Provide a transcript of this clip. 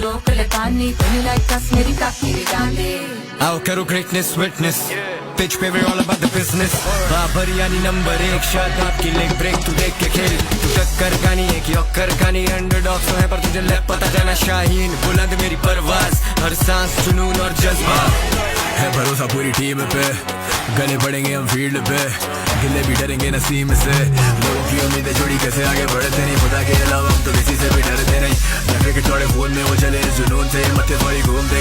रोक ले पानी Don't you like us मेरी काकी रे डाले आओ करो greatness witness Pitch पे we're all about the business Babar यानी नंबर 1 शॉट आपकी लेग ब्रेक तू देख के खेल तू टक्कर का नहीं एक यॉकर का नहीं अंडरडॉग तो है पर तुझे लग पता जाना शाहीन बुलंद मेरी परवाज़ हर सांस जुनून और जज्बा है भरोसा पूरी टीम पे गले बढ़ेंगे हम फील्ड पे गिले भी डरेंगे नसीम से लोगों की उम्मीदें जोड़ी कैसे आगे बढ़ते नहीं खुदा के अलावा हम तो किसी से भी डरते नहीं क्रिकेट थोड़े फोन में वो चले जुनून से मत्थे थोड़ी घूमते